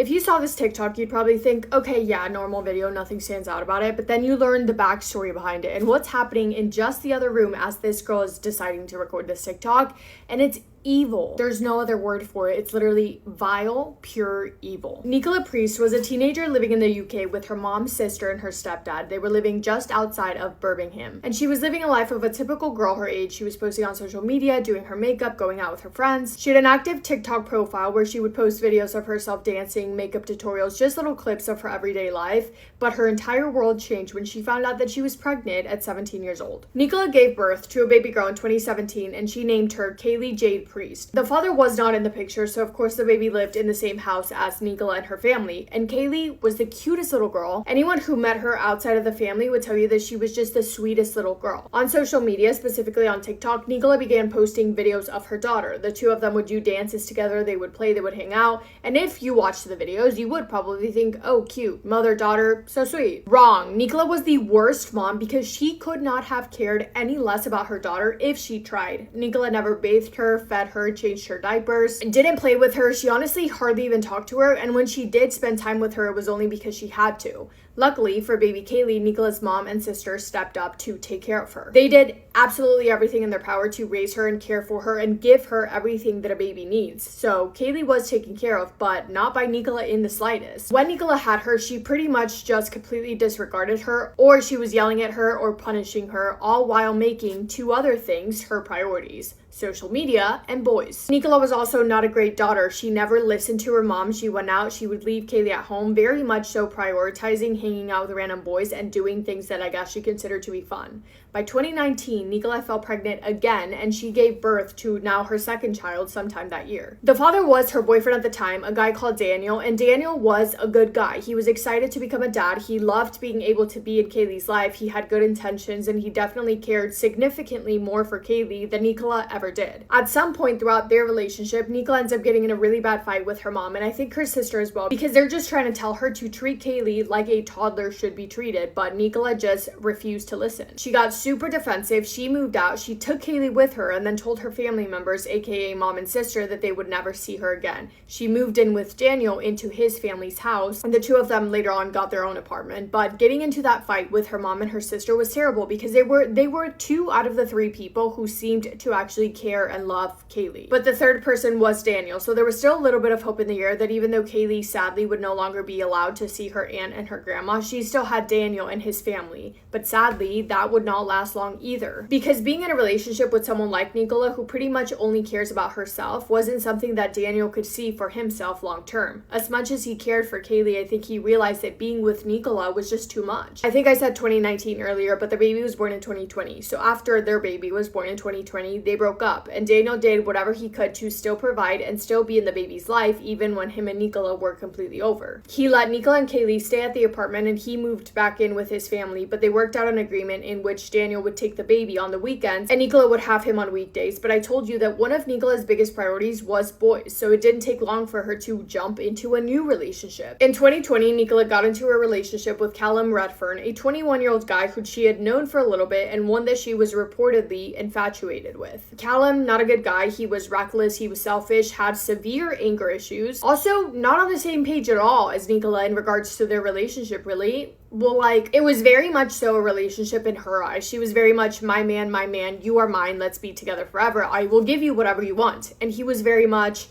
If you saw this TikTok, you'd probably think, okay, yeah, normal video, nothing stands out about it. But then you learn the backstory behind it and what's happening in just the other room as this girl is deciding to record this TikTok. And it's evil. There's no other word for it. It's literally vile, pure evil. Nicola Priest was a teenager living in the UK with her mom, sister, and her stepdad. They were living just outside of Birmingham. And she was living a life of a typical girl her age. She was posting on social media, doing her makeup, going out with her friends. She had an active TikTok profile where she would post videos of herself dancing, makeup tutorials, just little clips of her everyday life. But her entire world changed when she found out that she was pregnant at 17 years old. Nicola gave birth to a baby girl in 2017 and she named her Kaylee Jade Priest. The father was not in the picture, so of course the baby lived in the same house as Nicola and her family, and Kaylee was the cutest little girl. Anyone who met her outside of the family would tell you that she was just the sweetest little girl. On social media, specifically on TikTok, Nicola began posting videos of her daughter. The two of them would do dances together, they would play, they would hang out, and if you watched the videos, you would probably think, oh, cute, mother, daughter, so sweet. Wrong. Nicola was the worst mom because she could not have cared any less about her daughter if she tried. Nicola never bathed her, fed her, changed her diapers, and didn't play with her. She honestly hardly even talked to her, and when she did spend time with her, it was only because she had to. Luckily for baby Kaylee, Nicola's mom and sister stepped up to take care of her. They did absolutely everything in their power to raise her and care for her and give her everything that a baby needs. So Kaylee was taken care of, but not by Nicola in the slightest. When Nicola had her, she pretty much just completely disregarded her, or she was yelling at her or punishing her, all while making two other things her priorities: social media and boys. Nicola was also not a great daughter. She never listened to her mom. She went out, she would leave Kaylee at home, very much so prioritizing hanging out with random boys and doing things that I guess she considered to be fun. By 2019, Nicola fell pregnant again, and she gave birth to now her second child sometime that year. The father was her boyfriend at the time, a guy called Daniel, and Daniel was a good guy. He was excited to become a dad. He loved being able to be in Kaylee's life. He had good intentions, and he definitely cared significantly more for Kaylee than Nicola ever did. At some point throughout their relationship, Nicola ends up getting in a really bad fight with her mom, and I think her sister as well, because they're just trying to tell her to treat Kaylee like a toddler should be treated, but Nicola just refused to listen. She got super defensive. She moved out. She took Kaylee with her and then told her family members, aka mom and sister, that they would never see her again. She moved in with Daniel into his family's house, and the two of them later on got their own apartment. But getting into that fight with her mom and her sister was terrible because they were two out of the three people who seemed to actually care and love Kaylee. But the third person was Daniel, so there was still a little bit of hope in the air that even though Kaylee sadly would no longer be allowed to see her aunt and her grandma, she still had Daniel and his family. But sadly, that would not last long either, because being in a relationship with someone like Nicola, who pretty much only cares about herself, wasn't something that Daniel could see for himself long term. As much as he cared for Kaylee, I think he realized that being with Nicola was just too much. I think I said 2019 earlier, but the baby was born in 2020. So after their baby was born in 2020, they broke up, and Daniel did whatever he could to still provide and still be in the baby's life, even when him and Nicola were completely over. He let Nicola and Kaylee stay at the apartment, and he moved back in with his family, but they worked out an agreement in which Daniel would take the baby on the weekends and Nicola would have him on weekdays. But I told you that one of Nicola's biggest priorities was boys, so it didn't take long for her to jump into a new relationship. In 2020, Nicola got into a relationship with Callum Redfern, a 21-year-old guy who she had known for a little bit and one that she was reportedly infatuated with. Callum, not a good guy. He was reckless, he was selfish, had severe anger issues. Also, not on the same page at all as Nicola in regards to their relationship, really. Well, like, it was very much so a relationship in her eyes. She was very much my man, you are mine, let's be together forever. I will give you whatever you want. And he was very much,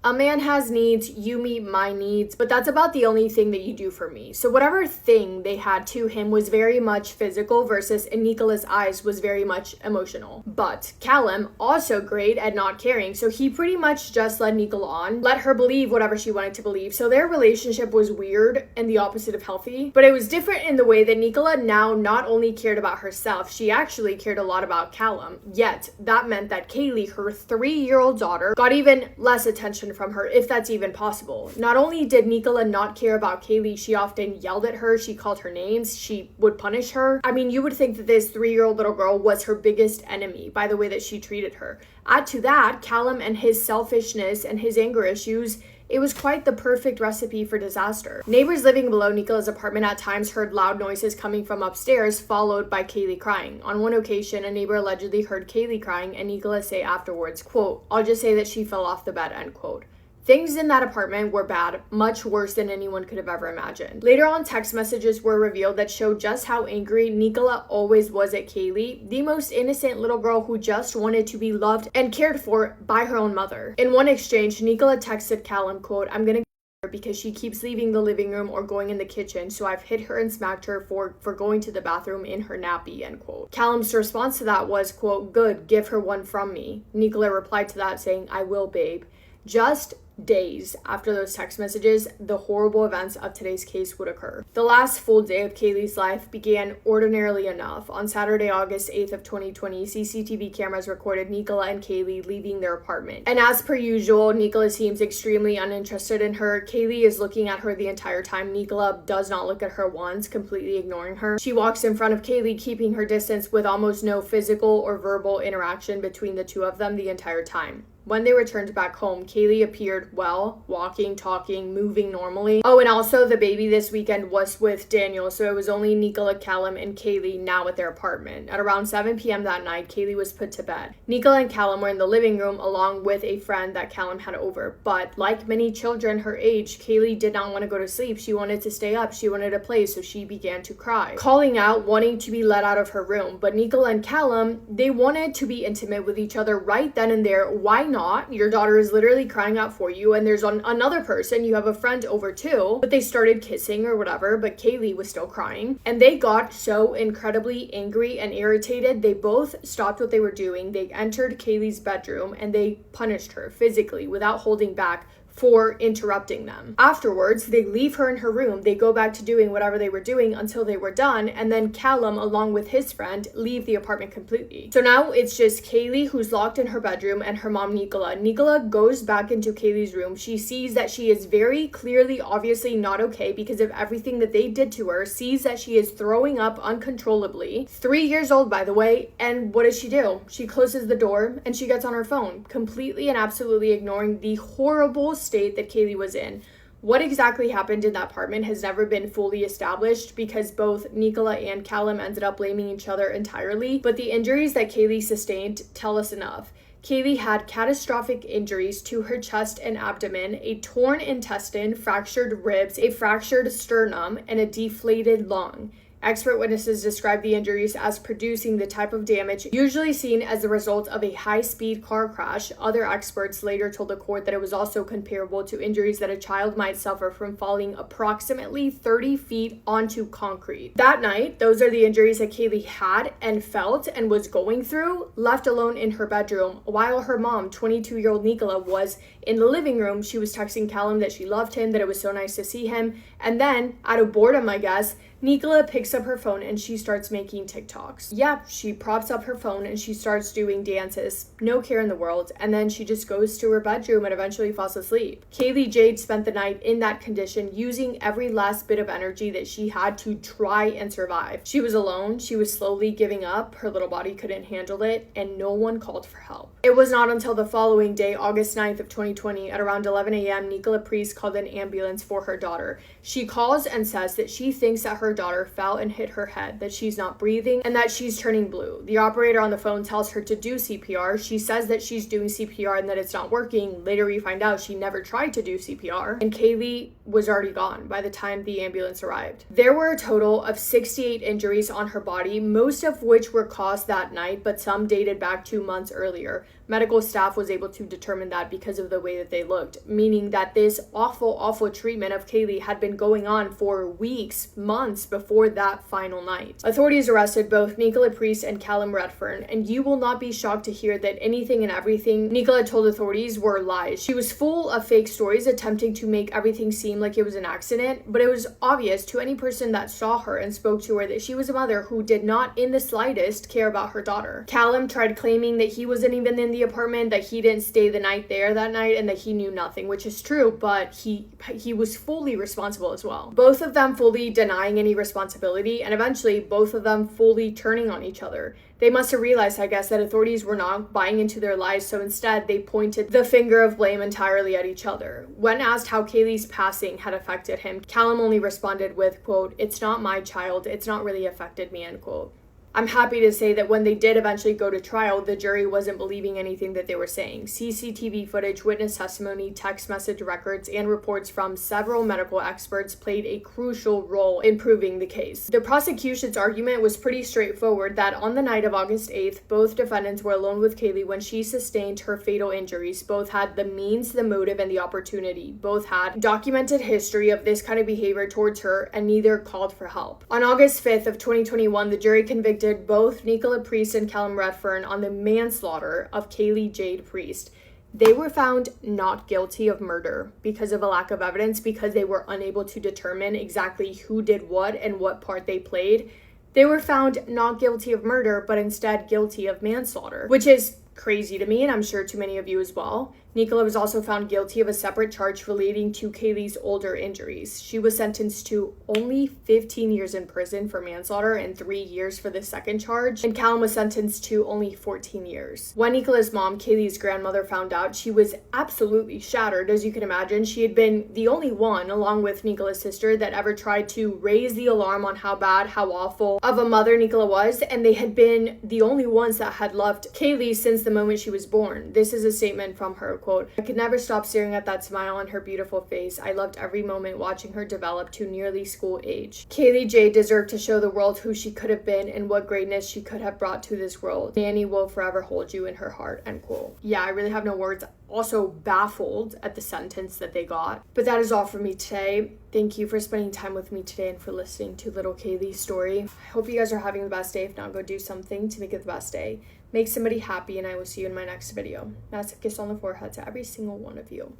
a man has needs, you meet my needs, but that's about the only thing that you do for me. So whatever thing they had to him was very much physical versus in Nicola's eyes was very much emotional. But Callum, also great at not caring, so he pretty much just led Nicola on, let her believe whatever she wanted to believe. So their relationship was weird and the opposite of healthy, but it was different in the way that Nicola now not only cared about herself, she actually cared a lot about Callum. Yet that meant that Kaylee, her 3-year-old daughter, got even less attention from her, if that's even possible. Not only did Nicola not care about Kaylee, she often yelled at her, she called her names, she would punish her. I mean, you would think that this 3-year-old little girl was her biggest enemy by the way that she treated her. Add to that, Callum and his selfishness and his anger issues, it was quite the perfect recipe for disaster. Neighbors living below Nicola's apartment at times heard loud noises coming from upstairs, followed by Kaylee crying. On one occasion, a neighbor allegedly heard Kaylee crying, and Nicola say afterwards, quote, "I'll just say that she fell off the bed," end quote. Things in that apartment were bad, much worse than anyone could have ever imagined. Later on, text messages were revealed that showed just how angry Nicola always was at Kaylee, the most innocent little girl who just wanted to be loved and cared for by her own mother. In one exchange, Nicola texted Callum, quote, "I'm gonna because she keeps leaving the living room or going in the kitchen, so I've hit her and smacked her for going to the bathroom in her nappy," end quote. Callum's response to that was, quote, "Good, give her one from me." Nicola replied to that saying, "I will, babe." Just days after those text messages, the horrible events of today's case would occur. The last full day of Kaylee's life began ordinarily enough. On Saturday, August 8th of 2020, CCTV cameras recorded Nicola and Kaylee leaving their apartment. And as per usual, Nicola seems extremely uninterested in her. Kaylee is looking at her the entire time. Nicola does not look at her once, completely ignoring her. She walks in front of Kaylee, keeping her distance with almost no physical or verbal interaction between the two of them the entire time. When they returned back home, Kaylee appeared well, walking, talking, moving normally. Oh, and also the baby this weekend was with Daniel, so it was only Nicola, Callum, and Kaylee now at their apartment. At around 7 p.m. that night, Kaylee was put to bed. Nicola and Callum were in the living room along with a friend that Callum had over. But like many children her age, Kaylee did not want to go to sleep. She wanted to stay up. She wanted to play, so she began to cry, calling out, wanting to be let out of her room. But Nicola and Callum, they wanted to be intimate with each other right then and there. Why not? Your daughter is literally crying out for you, and there's another person, you have a friend over too, but they started kissing or whatever, but Kaylee was still crying, and they got so incredibly angry and irritated, they both stopped what they were doing. They entered Kaylee's bedroom and they punished her physically without holding back for interrupting them. Afterwards, they leave her in her room. They go back to doing whatever they were doing until they were done, and then Callum, along with his friend, leave the apartment completely. So now it's just Kaylee who's locked in her bedroom and her mom, Nicola. Nicola goes back into Kaylee's room. She sees that she is very clearly, obviously not okay because of everything that they did to her, sees that she is throwing up uncontrollably. 3 years old, by the way, and what does she do? She closes the door and she gets on her phone, completely and absolutely ignoring the horrible state that Kaylee was in. What exactly happened in that apartment has never been fully established because both Nicola and Callum ended up blaming each other entirely, but the injuries that Kaylee sustained tell us enough. Kaylee had catastrophic injuries to her chest and abdomen, a torn intestine, fractured ribs, a fractured sternum, and a deflated lung. Expert witnesses describe the injuries as producing the type of damage usually seen as a result of a high-speed car crash. Other experts later told the court that it was also comparable to injuries that a child might suffer from falling approximately 30 feet onto concrete. That night, those are the injuries that Kaylee had and felt and was going through, left alone in her bedroom, while her mom, 22-year-old Nicola, was in the living room. She was texting Callum that she loved him, that it was so nice to see him, and then, out of boredom, I guess, Nicola picks up her phone and she starts making TikToks. Yeah, she props up her phone and she starts doing dances. No care in the world. And then she just goes to her bedroom and eventually falls asleep. Kaylee Jade spent the night in that condition, using every last bit of energy that she had to try and survive. She was alone. She was slowly giving up. Her little body couldn't handle it, and no one called for help. It was not until the following day, August 9th of 2020, at around 11 a.m., Nicola Priest called an ambulance for her daughter. She calls and says that she thinks that her daughter fell and hit her head, that she's not breathing, and that she's turning blue. The operator on the phone tells her to do CPR. She says that she's doing CPR and that it's not working. Later we find out she never tried to do CPR, and Kaylee was already gone by the time the ambulance arrived. There were a total of 68 injuries on her body, most of which were caused that night, but some dated back 2 months earlier. Medical staff was able to determine that because of the way that they looked, meaning that this awful treatment of Kaylee had been going on for weeks, months before that final night. Authorities arrested both Nicola Priest and Callum Redfern, and you will not be shocked to hear that anything and everything Nicola told authorities were lies. She was full of fake stories, attempting to make everything seem like it was an accident, but it was obvious to any person that saw her and spoke to her that she was a mother who did not in the slightest care about her daughter. Callum tried claiming that he wasn't even in the apartment, that he didn't stay the night there that night, and that he knew nothing, which is true, but he was fully responsible as well. Both of them fully denying any responsibility, and eventually both of them fully turning on each other. They must have realized, I guess, that authorities were not buying into their lies, so instead they pointed the finger of blame entirely at each other. When asked how Kaylee's passing had affected him, Callum only responded with, quote, "It's not my child, it's not really affected me," end quote. I'm happy to say that when they did eventually go to trial, the jury wasn't believing anything that they were saying. CCTV footage, witness testimony, text message records, and reports from several medical experts played a crucial role in proving the case. The prosecution's argument was pretty straightforward that on the night of August 8th, both defendants were alone with Kaylee when she sustained her fatal injuries. Both had the means, the motive, and the opportunity. Both had documented history of this kind of behavior towards her, and neither called for help. On August 5th of 2021, the jury convicted both Nicola Priest and Callum Redfern on the manslaughter of Kaylee Jade Priest. They were found not guilty of murder because of a lack of evidence, because they were unable to determine exactly who did what and what part they played. They were found not guilty of murder, but instead guilty of manslaughter, which is crazy to me, and I'm sure to many of you as well. Nicola was also found guilty of a separate charge relating to Kaylee's older injuries. She was sentenced to only 15 years in prison for manslaughter and 3 years for the second charge, and Callum was sentenced to only 14 years. When Nicola's mom, Kaylee's grandmother, found out, she was absolutely shattered, as you can imagine. She had been the only one, along with Nicola's sister, that ever tried to raise the alarm on how bad, how awful of a mother Nicola was, and they had been the only ones that had loved Kaylee since the moment she was born. This is a statement from her, quote, "I could never stop staring at that smile on her beautiful face. I loved every moment watching her develop to nearly school age. Kaylee Jade deserved to show the world who she could have been and what greatness she could have brought to this world. Nanny will forever hold you in her heart," end quote. Yeah, I really have no words. Also baffled at the sentence that they got. But that is all for me today. Thank you for spending time with me today and for listening to little Kaylee's story. I hope you guys are having the best day. If not, go do something to make it the best day. Make somebody happy, and I will see you in my next video. That's a kiss on the forehead to every single one of you.